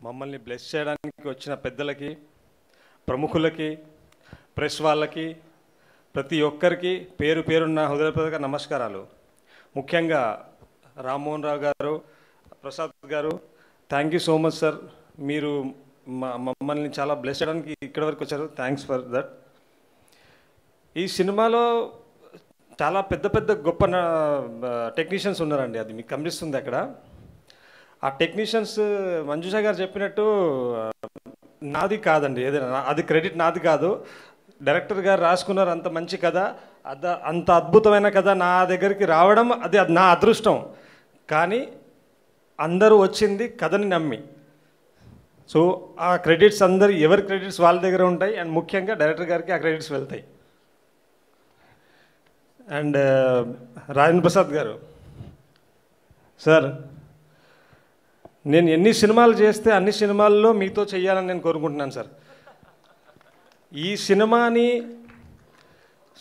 మమ్మల్ని బ్లెస్ చేయడానికి వచ్చిన పెద్దలకి, ప్రముఖులకి, ప్రెస్ వాళ్ళకి, ప్రతి ఒక్కరికి పేరు పేరున్న హృదయపూర్వక నమస్కారాలు. ముఖ్యంగా రామ్మోహన్ రావు గారు, ప్రసాద్ గారు, thank you so much sir. మీరు మమ్మల్ని చాలా బ్లెస్ చేయడానికి ఇక్కడి వరకు వచ్చారు. Thanks for that. ఈ సినిమాలో చాలా పెద్ద పెద్ద గొప్ప టెక్నీషియన్స్ ఉన్నారండి. అది మీకు కనిపిస్తుంది అక్కడ. ఆ టెక్నీషియన్స్ మంజుష గారు చెప్పినట్టు నాది కాదండి, ఏదైనా అది క్రెడిట్ నాది కాదు. డైరెక్టర్ గారు రాసుకున్నారు అంత మంచి కథ, అంత అద్భుతమైన కథ నా దగ్గరికి రావడం అది నా అదృష్టం. కానీ అందరూ వచ్చింది కథని నమ్మి. సో ఆ క్రెడిట్స్ అందరు ఎవరి క్రెడిట్స్ వాళ్ళ దగ్గర ఉంటాయి. అండ్ ముఖ్యంగా డైరెక్టర్ గారికి ఆ క్రెడిట్స్ వెళ్తాయి. అండ్ రాజేంద్ర ప్రసాద్ గారు సార్, నేను ఎన్ని సినిమాలు చేస్తే అన్ని సినిమాల్లో మీతో చేయాలని నేను కోరుకుంటున్నాను సార్. ఈ సినిమాని,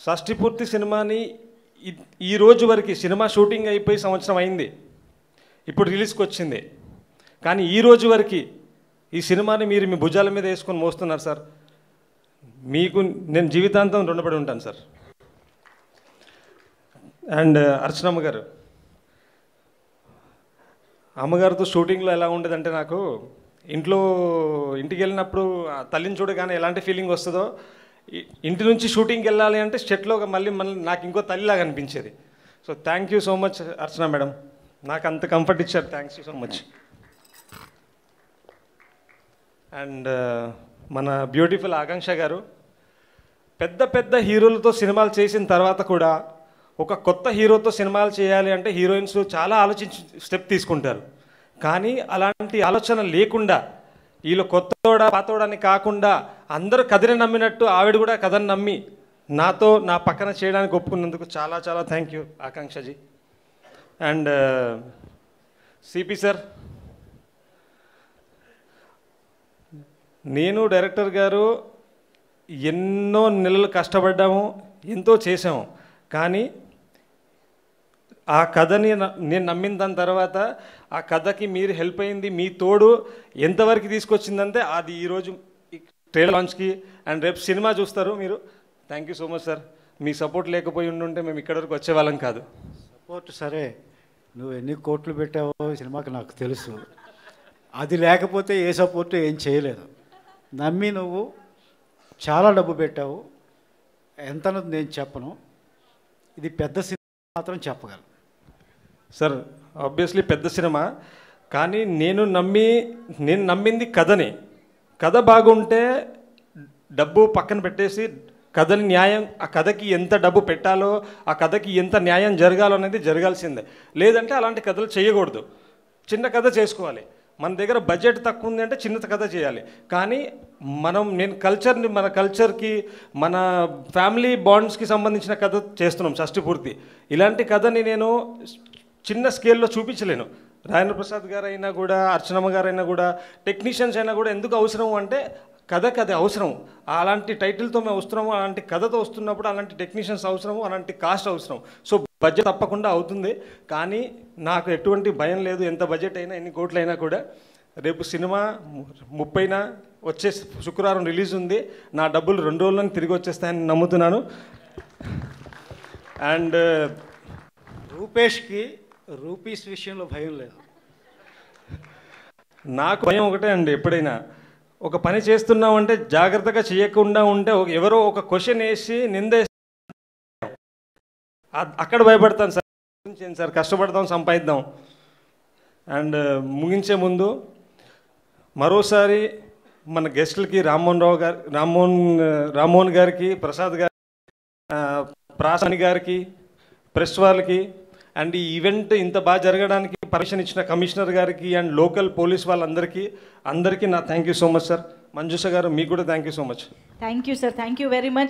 షష్ఠి పూర్తి సినిమాని ఈ రోజు వరకు సినిమా షూటింగ్ అయిపోయి సంవత్సరం అయింది, ఇప్పుడు రిలీజ్కి వచ్చింది. కానీ ఈ రోజు వరకు ఈ సినిమాని మీరు మీ భుజాల మీద వేసుకొని మోస్తున్నారు సార్. మీకు నేను జీవితాంతం రుణపడి ఉంటాను సార్. అండ్ అర్చనమ్మ గారు, అమ్మగారితో షూటింగ్లో ఎలా ఉండేదంటే, నాకు ఇంటికి వెళ్ళినప్పుడు తల్లిని చూడగానే ఎలాంటి ఫీలింగ్ వస్తుందో, ఇంటి నుంచి షూటింగ్కి వెళ్ళాలి అంటే సెట్లో మళ్ళీ నాకు ఇంకో తల్లిలాగా అనిపించేది. So thank you so much Archana madam, నాకు అంత కంఫర్ట్ ఇచ్చారు. Thanks you so much. And మన బ్యూటిఫుల్ ఆకాంక్ష గారు, పెద్ద పెద్ద హీరోలతో సినిమాలు చేసిన తర్వాత కూడా ఒక కొత్త హీరోతో సినిమాలు చేయాలి అంటే హీరోయిన్స్ చాలా ఆలోచించి స్టెప్ తీసుకుంటారు. కానీ అలాంటి ఆలోచన లేకుండా, వీళ్ళు కొత్తోడా పాతోడని కాకుండా అందరూ కథని నమ్మినట్టు ఆవిడ కూడా కథని నమ్మి నాతో నా పక్కన చేయడానికి ఒప్పుకున్నందుకు చాలా చాలా thank you ఆకాంక్షజీ. And CP sir, నేను డైరెక్టర్ గారు ఎన్నో నెలలు కష్టపడ్డాము, ఎంతో చేసాము. కానీ ఆ కథని నేను నమ్మిన దాని తర్వాత ఆ కథకి మీరు హెల్ప్ అయింది, మీ తోడు ఎంతవరకు తీసుకొచ్చిందంటే అది ఈరోజు ట్రైలర్ లాంచ్కి అండ్ రేపు సినిమా చూస్తారు మీరు. Thank you so much sir. Me support లేకపోయి ఉండుంటే మేము ఇక్కడి వరకు వచ్చేవాళ్ళం కాదు. సపోర్ట్ సరే, నువ్వు ఎన్ని కోట్లు పెట్టావో సినిమాకి నాకు తెలుసు. అది లేకపోతే ఏ సపోర్ట్ ఏం చేయలేదు. నమ్మి నువ్వు చాలా డబ్బు పెట్టావు. ఎంతనది నేను చెప్పను, ఇది పెద్ద సినిమా మాత్రం చెప్పగలను సార్. ఆబ్వియస్లీ పెద్ద సినిమా, కానీ నేను నమ్మింది కథని. కథ బాగుంటే డబ్బు పక్కన పెట్టేసి కథని న్యాయం, ఆ కథకి ఎంత డబ్బు పెట్టాలో, ఆ కథకి ఎంత న్యాయం జరగాలో అనేది జరగాల్సిందే. లేదంటే అలాంటి కథలు చేయకూడదు. చిన్న కథ చేసుకోవాలి. మన దగ్గర బడ్జెట్ తక్కువ ఉంది అంటే చిన్న కథ చేయాలి. కానీ మన కల్చర్కి, మన ఫ్యామిలీ బాండ్స్కి సంబంధించిన కథ చేస్తున్నాం షష్ఠి పూర్తి. ఇలాంటి కథని నేను చిన్న స్కేల్లో చూపించలేను. రాజేంద్ర ప్రసాద్ గారు అయినా కూడా, అర్చనమ్మ గారు అయినా కూడా, టెక్నీషియన్స్ అయినా కూడా ఎందుకు అవసరం అంటే కథకి అది అవసరం. అలాంటి టైటిల్తో మేము వస్తున్నాము, అలాంటి కథతో వస్తున్నప్పుడు అలాంటి టెక్నీషియన్స్ అవసరము, అలాంటి కాస్ట్ అవసరం. సో బడ్జెట్ తప్పకుండా అవుతుంది. కానీ నాకు ఎటువంటి భయం లేదు. ఎంత బడ్జెట్ అయినా, ఎన్ని కోట్లు అయినా కూడా రేపు సినిమా 30న వచ్చే శుక్రవారం రిలీజ్ ఉంది. నా డబ్బులు 2 రోజులను తిరిగి వచ్చేస్తాయని నమ్ముతున్నాను. అండ్ రూపేష్కి రూపీస్ విషయంలో భయం లేదు. నాకు భయం ఒకటే అండి, ఎప్పుడైనా ఒక పని చేస్తున్నామంటే జాగ్రత్తగా చేయకుండా ఉంటే ఎవరో ఒక క్వశ్చన్ వేసి నిందేసి అక్కడ భయపడతాను సార్. సార్ కష్టపడదాం, సంపాదిద్దాం. అండ్ ముగించే ముందు మరోసారి మన గెస్టులకి రామ్మోహన్ గారికి, ప్రసాద్ గారికి, ప్రాసాని గారికి, ప్రెస్ వాళ్ళకి, అండ్ ఈ ఈవెంట్ ఇంత బాగా జరగడానికి పర్మిషన్ ఇచ్చిన కమిషనర్ గారికి అండ్ లోకల్ పోలీస్ వాళ్ళందరికీ నా thank you so much sir. Manjusha గారు, మీకు కూడా thank you so much. Thank you sir. Thank you very much.